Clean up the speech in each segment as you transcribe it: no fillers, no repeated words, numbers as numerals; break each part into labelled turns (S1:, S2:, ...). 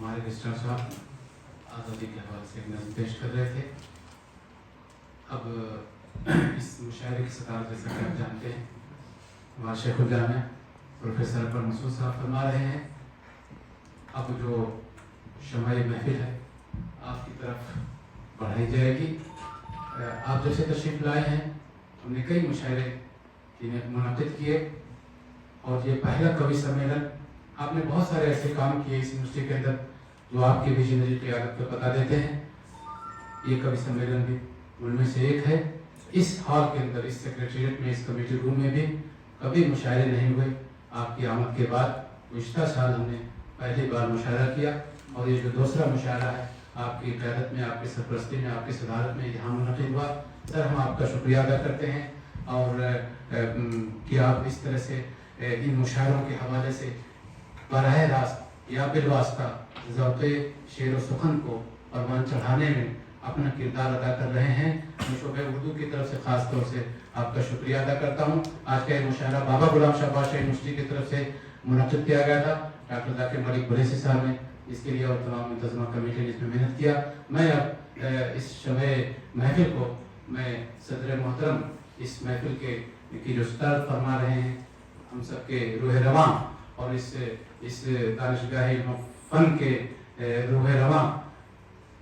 S1: हमारे रजिस्ट्रार साहब आज़ादी के हवाले से एक नज़्म पेश कर रहे थे। अब इस मुशायरे की सदारत जैसा कि आप जानते हैं हमारे शेखुल जामिया प्रोफेसर अकबर मसूद साहब फरमा रहे हैं। अब जो शमाई महफिल है आपकी तरफ बढ़ाई जाएगी। आप जैसे तशरीफ़ लाए हैं, हमने कई मुशायरे मुनक़िद किए और ये पहला कवि सम्मेलन। आपने बहुत सारे ऐसे काम किए इस यूनिवर्सिटी के अंदर जो आपकी विजनरी क़यादत को बता देते हैं। ये कवि सम्मेलन भी उनमें से एक है। इस हॉल के अंदर, इस सेक्रेटेरिएट में, इस कमेटी रूम में भी कभी मुशायरे नहीं हुए। आपकी आमद के बाद पिछला साल हमने पहली बार मुशायरा किया और ये जो दूसरा मुशायरा है आपकी क़यादत में, आपकी सरपरस्ती में, आपकी सदारत में यहाँ मुनक़िद हुआ। सर, हम आपका शुक्रिया अदा करते हैं और कि आप इस तरह से इन मुशायरों के हवाले से बराह रास्त या बिलवास्ता ज़ौक़े शेर व सुखन को परवान चढ़ाने में अपना किरदार अदा कर रहे हैं। मैं शोबे उर्दू की तरफ से ख़ास तौर से आपका शुक्रिया अदा करता हूँ। आज का ये मुशायरा बाबा गुलाम शाह बादशाह यूनिवर्सिटी की तरफ से मुनक़िद किया गया था डॉक्टर ज़ाकिर मलिक कुरैशी साहब ने इसके लिए और तमाम मुंतज़िमा कमेटी ने इसमें मेहनत किया। मैं अब इस शब महफिल को मैं सदर मोहतरम इस महफिल की जो सदारत फरमा रहे हैं हम सब के रूह रवां और इस दानिशगाह फ़न के रूह रवां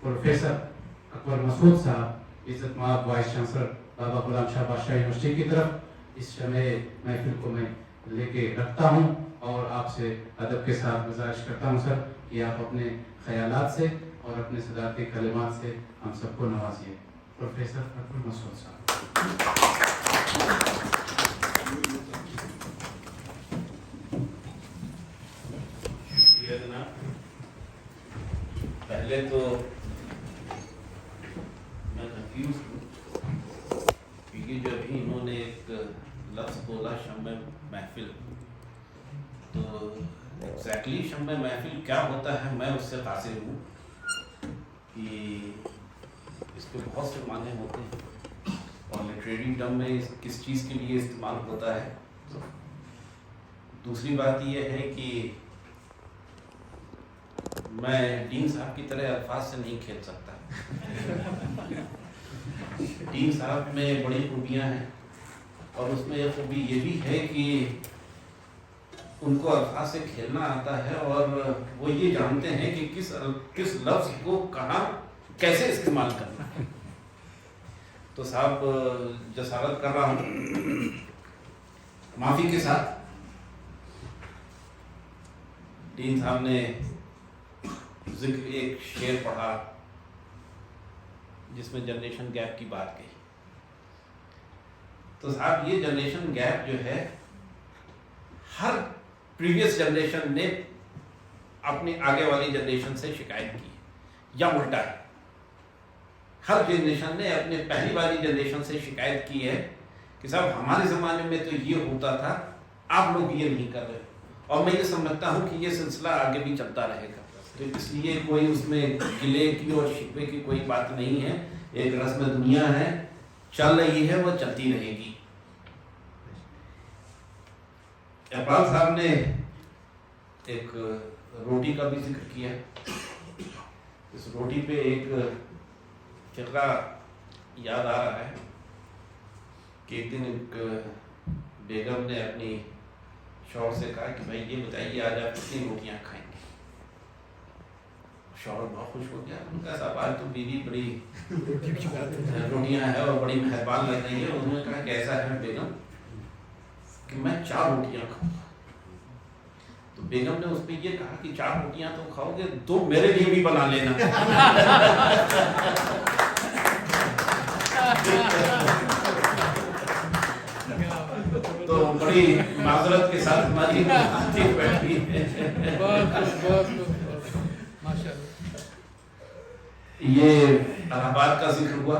S1: प्रोफेसर अकबर मसूद साहब, इज़्ज़त माब वाइस चांसलर बाबा गुलाम शाह बादशाह यूनिवर्सिटी की तरफ इस शमे महफिल को मैं लेके रखता हूँ और आपसे अदब के साथ गुजारिश करता हूँ सर कि आप अपने ख़यालात से और अपने सदारती कलिमात से हम सबको नवाजिए। प्रोफेसर अकबर मसूद साहब।
S2: पहले तो मैं कंफ्यूज हूँ क्योंकि जब भी इन्होंने एक लफ्ज़ बोला शम्मे महफिल, तो एग्जैक्टली शम्मे महफिल क्या होता है मैं उससे कासिर हूँ कि इसके बहुत से माने होते हैं और लिटरेरी टर्म में किस चीज़ के लिए इस्तेमाल होता है। दूसरी बात यह है कि मैं डीन साहब की तरह अल्फाज से नहीं खेल सकता। डीन साहब में बड़ी खूबियाँ हैं और उसमें एक खूबी ये भी है कि उनको अल्फाज से खेलना आता है और वो ये जानते हैं कि किस लफ्ज़ को कहाँ कैसे इस्तेमाल करना है। तो साहब जसारत कर रहा हूँ माफ़ी के साथ। डीन साहब ने जिक्र एक शेर पढ़ा जिसमें जनरेशन गैप की बात कही। तो साहब ये जनरेशन गैप जो है हर प्रीवियस जनरेशन ने अपनी आगे वाली जनरेशन से शिकायत की है या उल्टा है। हर जनरेशन ने अपने पहली वाली जनरेशन से शिकायत की है कि साहब हमारे ज़माने में तो ये होता था, आप लोग ये नहीं कर रहे। और मैं ये समझता हूँ कि ये सिलसिला आगे भी चलता रहेगा। तो इसलिए कोई उसमें गिले की और शिकवे की कोई बात नहीं है। एक रस्म दुनिया है, चल रही है, वो चलती रहेगी। इकबाल साहब ने एक रोटी का भी जिक्र किया। इस रोटी पे एक फिक्रा याद आ रहा है कि एक दिन एक बेगम ने अपनी शौहर से कहा कि भाई ये बताइए आज आप कितनी रोटियां खाएंगे। शौहर बहुत खुश हो गया। उनका साहब आज तो बीवी बड़ी रोटियां है और बड़ी मेहरबान लग रही है। उन्होंने कहा कि ऐसा है बेगम कि मैं 4 रोटियां खाऊंगा। तो बेगम ने उस पर यह कहा कि 4 रोटियां तो खाओगे, 2 मेरे लिए भी बना लेना। तो बड़ी माजरत के साथ हमारी बैठी है। ये इलाहाबाद का जिक्र हुआ।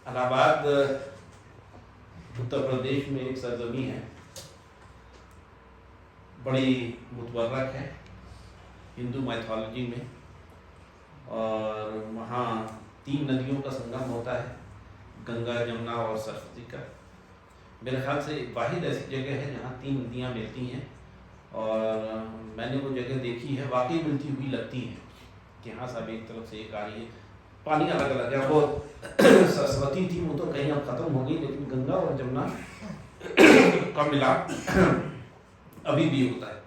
S2: इलाहाबाद उत्तर प्रदेश में एक सरजमी है, बड़ी मुतबर्रक है हिंदू माइथोलॉजी में, और वहाँ 3 नदियों का संगम होता है, गंगा, जमुना और सरस्वती का। मेरे ख्याल से वाहिद ऐसी जगह है जहाँ 3 नदियाँ मिलती हैं और मैंने वो जगह देखी है, वाकई मिलती हुई लगती है कि हाँ साहब एक तरफ से एक आ रही है, पानी अलग अलग है। वो सरस्वती थी वो तो कहीं अब ख़त्म हो गई, लेकिन गंगा और जमुना का मिलाप अभी भी होता है।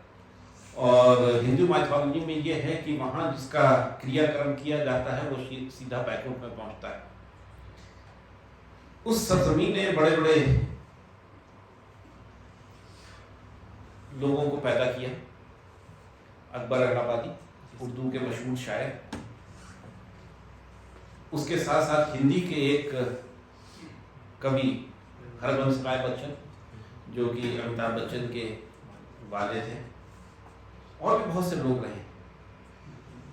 S2: और हिंदू माइथोलॉजी में ये है कि वहाँ जिसका क्रियाक्रम किया जाता है वो सीधा बैकुंठ में पहुँचता है। उस सरजमीन ने बड़े बड़े लोगों को पैदा किया। अकबर इलाहाबादी उर्दू के मशहूर शायर, उसके साथ साथ हिंदी के एक कवि हरबंस राय बच्चन, जो कि अमिताभ बच्चन के वाले थे, और भी बहुत से लोग रहे।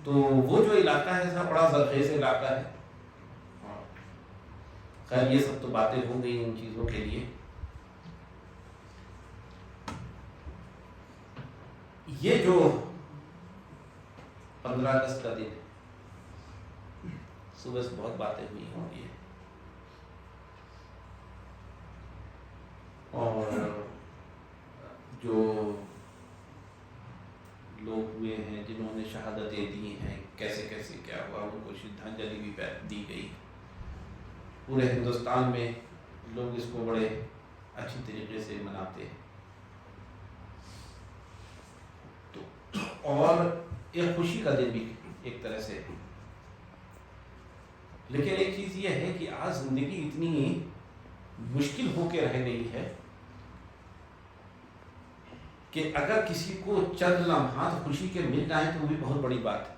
S2: तो वो जो इलाका है ऐसा बड़ा ज़रखेज़ इलाका है। खैर ये सब तो बातें हो गई इन चीज़ों के लिए। ये जो 15 अगस्त का दिन है, सुबह से बहुत बातें हुई होंगी, और जो लोग हुए हैं जिन्होंने शहादतें दी हैं, कैसे कैसे क्या हुआ, उनको श्रद्धांजलि भी दी गई। पूरे हिंदुस्तान में लोग इसको बड़े अच्छी तरीके से मनाते हैं। तो और एक खुशी का दिन भी एक तरह से। लेकिन एक चीज़ ये है कि आज जिंदगी इतनी मुश्किल होके रह गई है कि अगर किसी को चंद लम्हात खुशी के मिल जाए तो वो भी बहुत बड़ी बात है।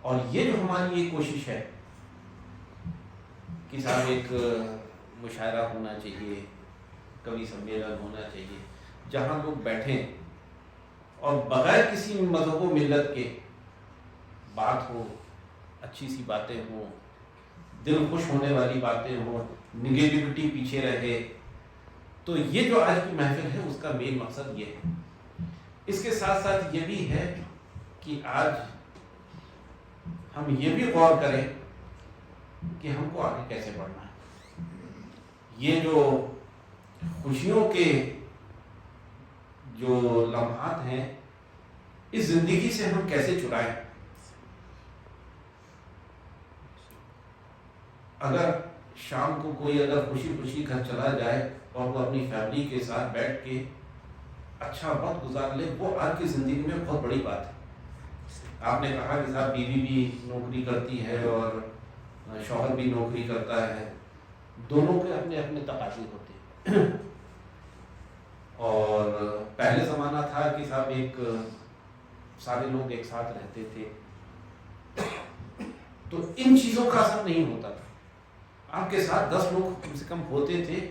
S2: और ये जो हमारी ये कोशिश है कि साहब एक मुशायरा होना चाहिए, कवि सम्मेलन होना चाहिए, जहाँ लोग बैठें और बगैर किसी मज़हब व मिल्लत के बात हो, अच्छी सी बातें हों, दिल खुश होने वाली बातें हों, निगेटिविटी पीछे रहे। तो ये जो आज की महफिल है उसका मेन मकसद ये है। इसके साथ साथ ये भी है कि आज हम ये भी गौर करें कि हमको आगे कैसे बढ़ना है। ये जो खुशियों के जो लम्हात हैं, इस जिंदगी से हम कैसे चुराएं। अगर शाम को कोई अगर खुशी खुशी घर चला जाए और वो अपनी फैमिली के साथ बैठ के अच्छा वक्त गुजार ले, वो आज की ज़िंदगी में बहुत बड़ी बात है। आपने कहा कि साहब बीवी भी नौकरी करती है और शौहर भी नौकरी करता है, दोनों के अपने अपने तकाज़े होते हैं। और पहले ज़माना था कि साहब एक सारे लोग एक साथ रहते थे, तो इन चीज़ों का असर नहीं होता था। आपके साथ 10 लोग कम से कम होते थे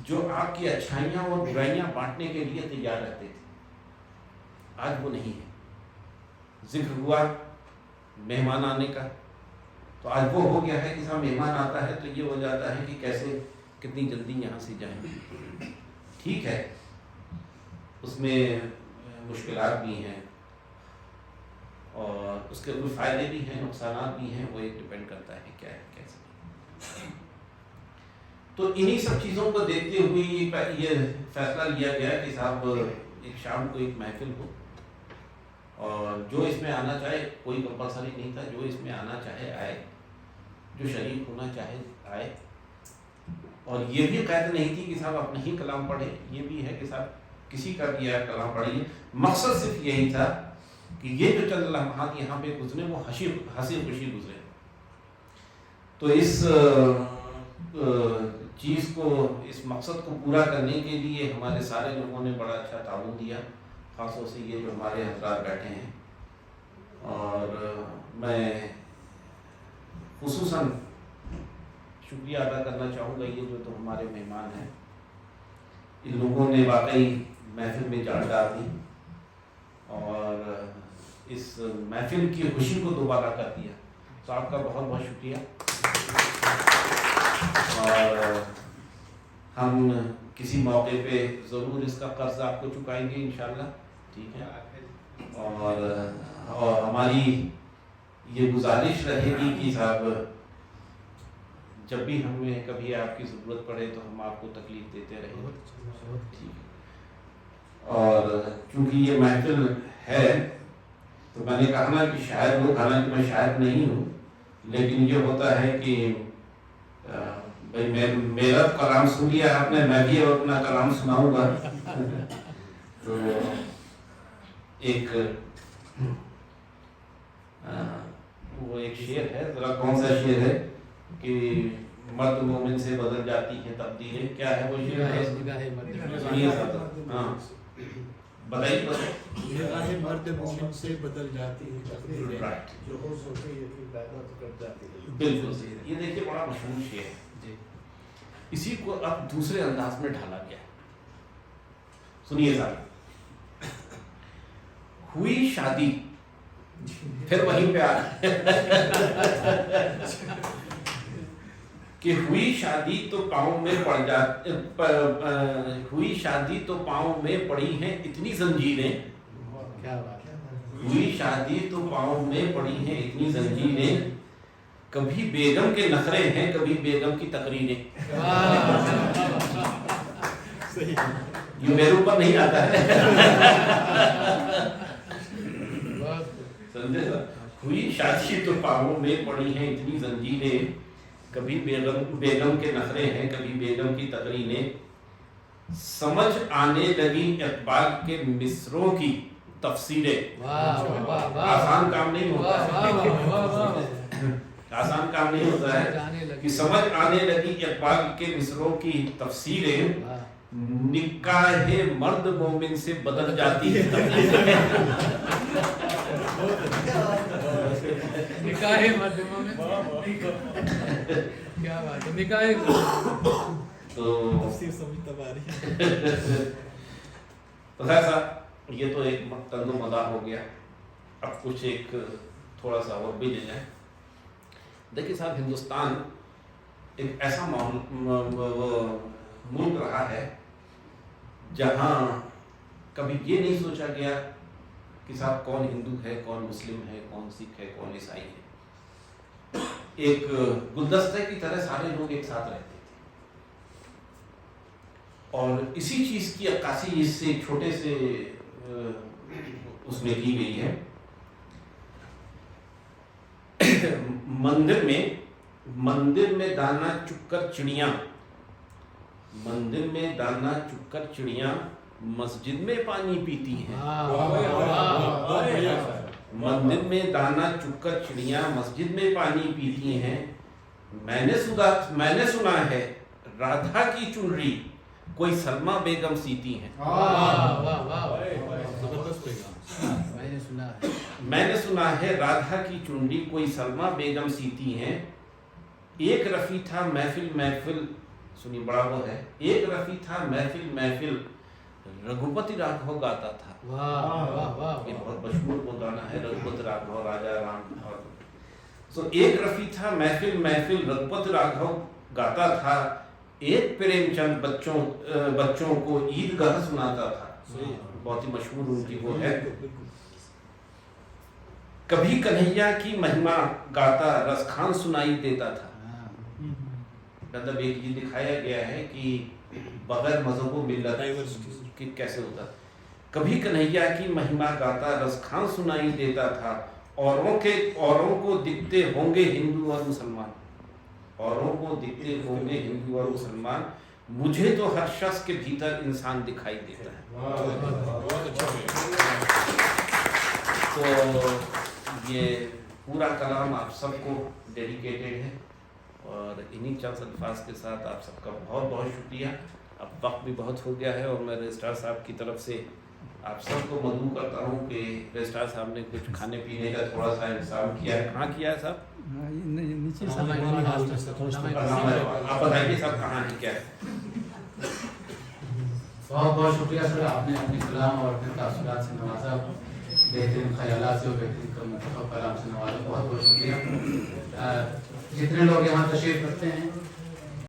S2: जो आपकी अच्छाइयाँ और बुराइयाँ बांटने के लिए तैयार रहते थे। आज वो नहीं है। जिक्र हुआ मेहमान आने का, तो आज वो हो गया है कि साहब मेहमान आता है तो ये हो जाता है कि कैसे कितनी जल्दी यहाँ से जाएं। ठीक है, उसमें मुश्किलात भी हैं और उसके कुछ फ़ायदे भी हैं, नुकसानात भी हैं, वो एक डिपेंड करता है क्या है कैसे। तो इन्हीं सब चीज़ों को देखते हुए ये फैसला लिया गया कि साहब एक शाम को एक महफिल हो, और जो इसमें आना चाहे, कोई कंपल्सरी नहीं था, जो इसमें आना चाहे आए, जो शरीक होना चाहे आए। और ये भी कैद नहीं थी कि साहब अपने ही कलाम पढ़े, ये भी है कि साहब किसी का भी आप कलाम पढ़िए। मकसद सिर्फ यही था कि ये जो चंद लम्हात यहाँ पे गुजरे वो हंसी खुशी गुजरे। तो इस चीज़ को, इस मकसद को पूरा करने के लिए हमारे सारे लोगों ने बड़ा अच्छा ताउन दिया, ख़ासतौर से ये जो हमारे हज़रात बैठे हैं। और मैं खुसूसन शुक्रिया अदा करना चाहूँगा, ये जो तो हमारे मेहमान हैं, इन लोगों ने वाकई महफिल में जान डाल दी और इस महफिल की खुशी को दोबारा कर दिया। तो आपका बहुत बहुत शुक्रिया। और हम किसी मौके पे ज़रूर इसका कर्ज आपको चुकाएंगे इंशाल्लाह, ठीक है। और हमारी ये गुजारिश रहेगी कि साहब जब भी हमें कभी आपकी ज़रूरत पड़े तो हम आपको तकलीफ़ देते रहेंगे, ठीक है। और चूंकि ये महफिल है तो मैंने कहा ना कि शायद लोग, हालांकि मैं शायद नहीं हूँ, लेकिन ये होता है कि भाई मेरा कलाम सुन लिया आपने, मैं भी अपना कलाम सुनाऊंगा। तो एक वो एक शेर है, जरा कौन सा शेर है कि मर्द मोमिन से बदल जाती है तब्दीलें, क्या है वो शेर है? सुनिए साहब। हाँ बताइए।
S3: मर्द मोमिन से बदल जाती है तकदीरें,
S2: राइट,
S3: जो हो सोचे यकीन पैदा तो कर जाती है।
S2: बिल्कुल सही। ये देखिए बड़ा मशहूर शेर है जी। इसी को अब दूसरे अंदाज में ढाला गया। सुनिए साहब। हुई शादी, फिर वहीं पे आ कि हुई शादी तो पाँव में पड़ जा हुई शादी तो पाँव में पड़ी हैं इतनी जंजीरें।
S1: क्या बात है।
S2: हुई शादी तो पाँव में पड़ी हैं इतनी जंजीरें, कभी बेगम के नखरे हैं, कभी बेगम की तकरीरें। ये मेरे ऊपर नहीं आता है। समझे ना? हुई शादी तो पाँव में पड़ी हैं इतनी जंजीरें, कभी बेगम के नखरे हैं, कभी बेगम की तकरीरें, समझ आने लगी इकबाल के मिसरों की तफसीरें। आसान काम नहीं होता है, आसान काम नहीं होता है कि समझ आने लगी इकबाल के मिसरों की तफसीरें, निकाहे मर्द मोमिन से बदल जाती है।
S1: निकाहे मर्द मोमिन, क्या बात है। निकाहे
S2: तो खैर साहब, ये तो एक तंदो मज़ाक हो गया। अब कुछ एक थोड़ा सा और भी ले जाए। देखिए साहब, हिंदुस्तान एक ऐसा मुल्क रहा है जहाँ कभी ये नहीं सोचा गया कि साहब कौन हिंदू है, कौन मुस्लिम है, कौन सिख है, कौन ईसाई है। एक गुलदस्ते की तरह सारे लोग एक साथ रहते थे, और इसी चीज की अक्कासी इससे छोटे से उसमें की गई है। मंदिर में दाना चुगकर चिड़िया, मंदिर में दाना चुगकर चिड़िया मस्जिद में पानी पीती हैं। मंदिर में दाना चुगकर चिड़िया मस्जिद में पानी पीती हैं। मैंने सुना है राधा की चुनरी कोई सलमा बेगम सीती हैं। मैंने सुना है राधा की चुनरी कोई सलमा बेगम सीती हैं। एक रफी था महफिल महफिल, सुनिए बड़ा वो है, एक रफी था महफिल महफिल रघुपति राघव गाता था। ये बहुत मशहूर वो गाना है, रघुपति राघव राजा राम। सो एक रफी था महफिल महफिल रघुपति राघव गाता था, एक प्रेमचंद बच्चों को ईदगाह सुनाता था। बहुत ही मशहूर उनकी वो है। कभी कन्हैया की महिमा गाता रसखान सुनाई देता था। मतलब एक ये दिखाया गया है कि बगैर मजहबों मिल्लत कि कैसे होता। कभी कन्हैया की महिमा गाता रसखान सुनाई देता था, औरों को दिखते होंगे हिंदू और मुसलमान, औरों को दिखते होंगे हिंदू और मुसलमान, मुझे तो हर शख्स के भीतर इंसान दिखाई देता है। तो ये पूरा कलाम आप सबको डेडिकेटेड है, और इन्हीं चंद अल्फाज के साथ आप सबका बहुत बहुत शुक्रिया। अब वक्त भी बहुत हो गया है, और मैं रजिस्ट्रार साहब की तरफ से आप सबको मदऊ करता हूँ कि रजिस्ट्रार साहब ने कुछ खाने पीने का थोड़ा सा इंतजाम किया है। कहाँ किया है साहब?
S1: नीचे
S2: आप बताइए साहब कहाँ है, क्या है?
S1: बहुत बहुत शुक्रिया सर, आपने अपने कलाम और अपने तासुरात से नवाजा, बेहतरीन ख्यालात से और बेहतरीन कलाम से नवाजा। बहुत बहुत शुक्रिया। जितने लोग यहाँ तशरीफ रखते हैं